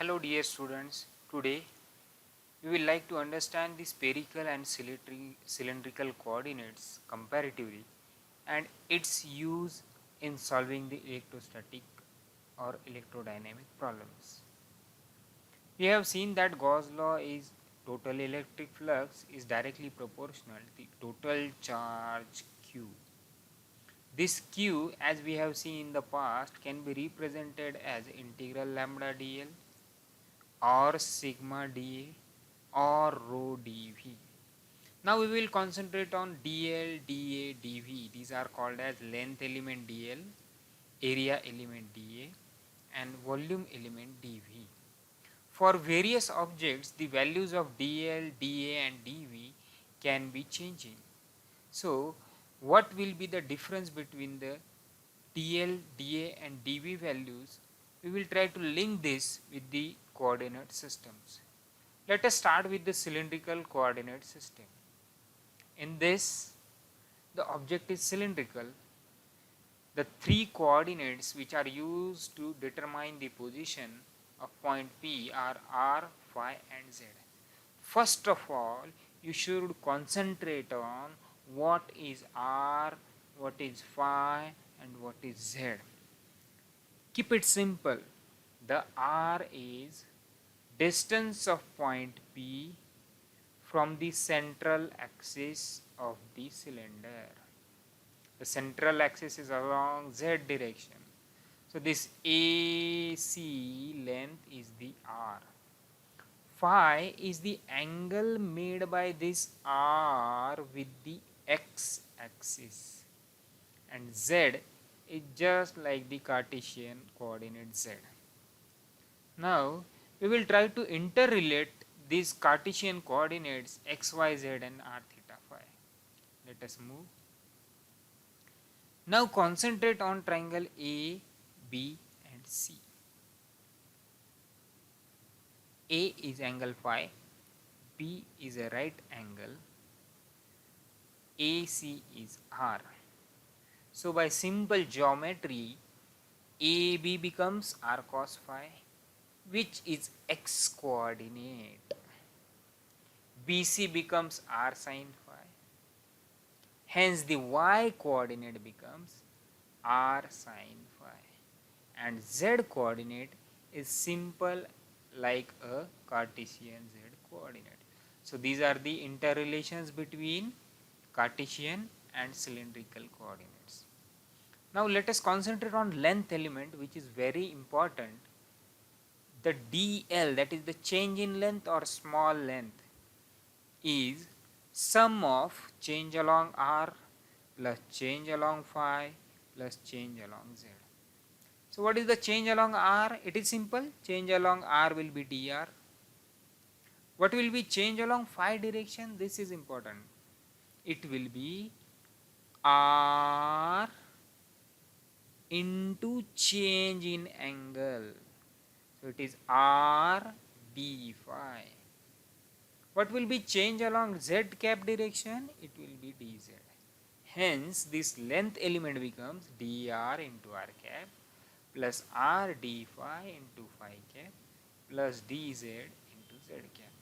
Hello dear students, today we will like to understand the spherical and cylindrical coordinates comparatively and its use in solving the electrostatic or electrodynamic problems. We have seen that Gauss law is total electric flux is directly proportional to the total charge Q. This Q, as we have seen in the past, can be represented as integral lambda dl or sigma dA or rho dV. Now we will concentrate on dl, dA, dV. These are called as length element dl, area element dA and volume element dV. For various objects, the values of dl, dA and dV can be changing. So what will be the difference between the dl, dA and dV values? We will try to link this with the coordinate systems. Let us start with the cylindrical coordinate system. In this, the object is cylindrical. The three coordinates which are used to determine the position of point P are r, phi and z. First of all, you should concentrate on what is r, what is phi and what is z. Keep it simple. The r is distance of point P from the central axis of the cylinder. The central axis is along z direction. So this AC length is the r. Phi is the angle made by this r with the x axis. And z is just like the Cartesian coordinate z. Now we will try to interrelate these Cartesian coordinates x, y, z and r, theta, phi. Let us move. Now concentrate on triangle A, B and C. A is angle phi, B is a right angle, AC is R. So by simple geometry, AB becomes R cos phi, which is x coordinate. BC becomes R sin phi. Hence the y coordinate becomes R sin phi. And z coordinate is simple like a Cartesian z coordinate. So these are the interrelations between Cartesian and cylindrical coordinates. Now let us concentrate on length element, which is very important. The dl, that is the change in length or small length, is sum of change along r plus change along phi plus change along z. So what is the change along r? It is simple. Change along r will be dr. What will be change along phi direction? This is important. It will be r into change in angle. So it is r d phi. What will be change along z cap direction? It will be dz. Hence this length element becomes dr into r cap plus r d phi into phi cap plus dz into z cap.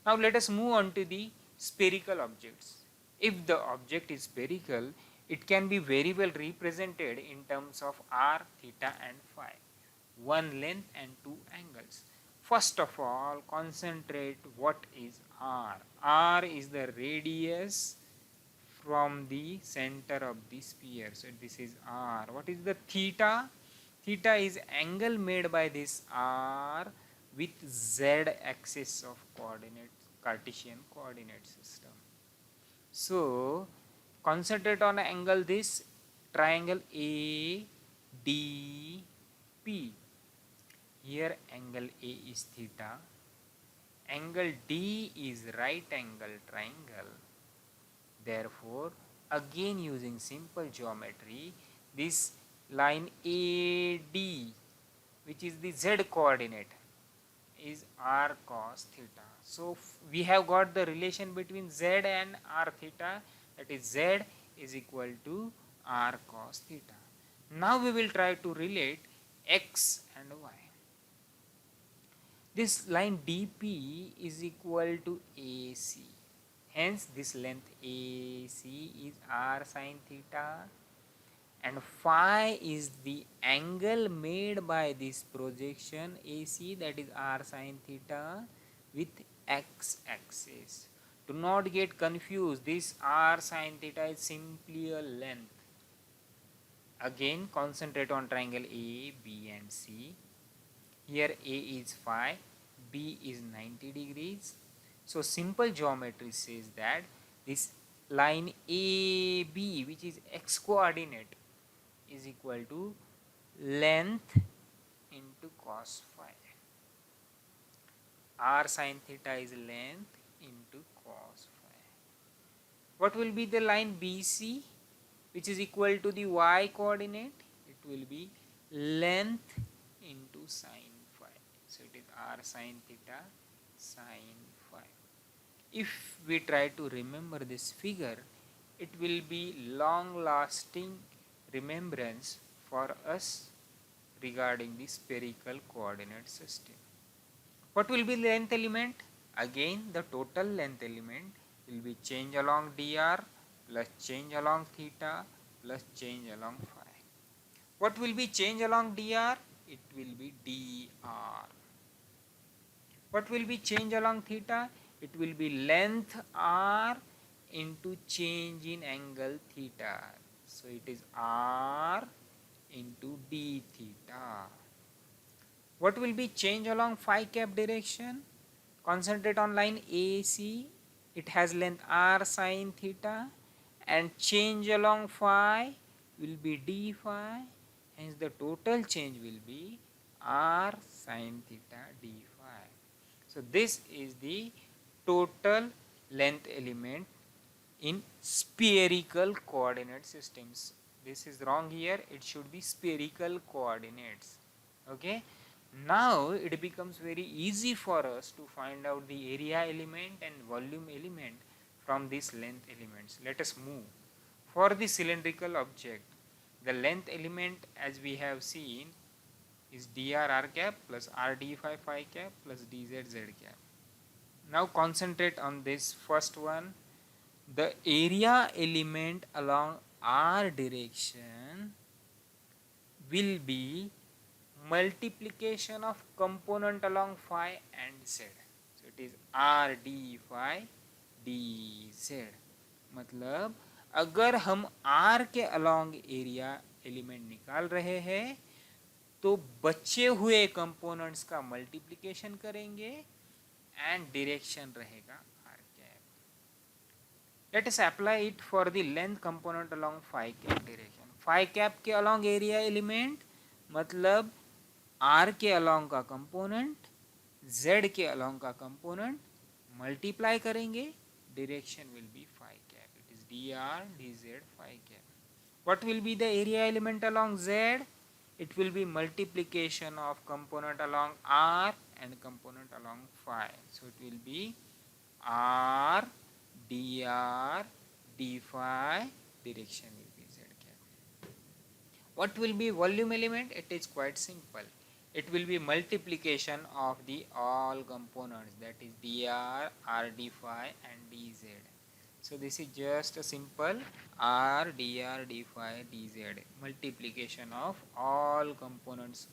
Now let us move on to the spherical objects. If the object is spherical, it can be very well represented in terms of r, theta and phi, one length and two angles. First of all, concentrate what is r. R is the radius from the center of the sphere. So this is r. What is the theta? Theta is angle made by this r with z axis of coordinates, Cartesian coordinate system. So concentrate on angle this triangle ADP. Here angle A is theta, angle D is right angle triangle. Therefore, again using simple geometry, this line AD, which is the z coordinate, is r cos theta. So we have got the relation between z and r theta, that is z is equal to r cos theta. Now we will try to relate x and y. This line DP is equal to AC. Hence, this length AC is r sine theta, and phi is the angle made by this projection AC, that is r sine theta, with x axis. Do not get confused, this r sine theta is simply a length. Again, concentrate on triangle A, B and C. Here A is phi, B is 90 degrees. So simple geometry says that this line AB, which is x coordinate, is equal to length into cos phi. R sin theta is length into cos phi. What will be the line BC, which is equal to the y coordinate? It will be length into sin phi. So it is r sin theta sin phi. If we try to remember this figure, it will be long lasting remembrance for us regarding the spherical coordinate system. What will be the length element? Again, the total length element will be change along dr plus change along theta plus change along phi. What will be change along dr? It will be dr. What will be change along theta? It will be length r into change in angle theta. So it is r into d theta. What will be change along phi cap direction? Concentrate on line AC. It has length r sine theta, and change along phi will be d phi. Hence the total change will be r sine theta d phi. So this is the total length element in spherical coordinate systems. This is wrong here, it should be spherical coordinates. Okay. Now it becomes very easy for us to find out the area element and volume element from these length elements. Let us move. For the cylindrical object, the length element, as we have seen, is dr r cap plus r d phi phi cap plus dz z cap. Now concentrate on this first one. The area element along r direction will be multiplication of component along phi and z. So it is r d phi dz. मतलब अगर हम r के along area element निकाल रहे हैं तो बचे हुए कंपोनेंट्स का मल्टीप्लिकेशन करेंगे एंड डायरेक्शन रहेगा r cap. Let us apply it for the length component along phi cap direction. Phi cap के along एरिया एलिमेंट मतलब r के अलॉन्ग का कंपोनेंट z के अलॉन्ग का कंपोनेंट मल्टीप्लाई करेंगे, direction will be phi cap. It is dr dz phi cap. What will be the area element along z? It will be multiplication of component along r and component along phi. So it will be r dr d phi, direction will be z cap. What will be volume element? It is quite simple. It will be multiplication of the all components, that is dr, r d phi and dz. So this is just a simple r dr d phi dz, multiplication of all components.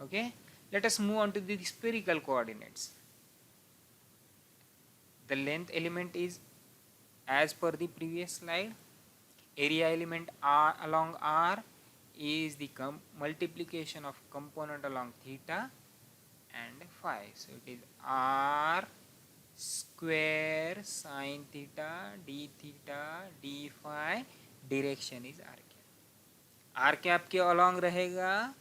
Okay, let us move on to the spherical coordinates. The length element is as per the previous slide. Area element r along r is the multiplication of component along theta and phi. So it is r square sin theta d phi, direction is r cap. r cap के along रहेगा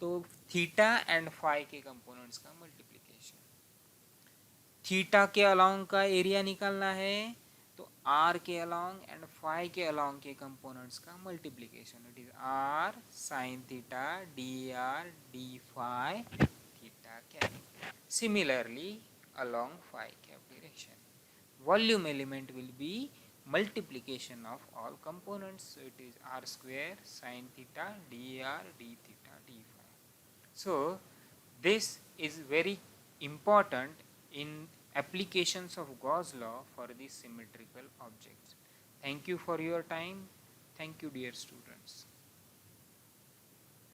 तो theta and phi के components का multiplication. Theta के along का area निकालना है तो आर के अलॉन्ग एंड फाई के अलॉन्ग के कंपोनेंट्स का multiplication. It is r sine theta d r d phi theta cap. Similarly along phi cap direction, volume element will be multiplication of all components. So it is r square sin theta dr d theta d phi. So this is very important in applications of Gauss law for the symmetrical objects. Thank you for your time. Thank you, dear students.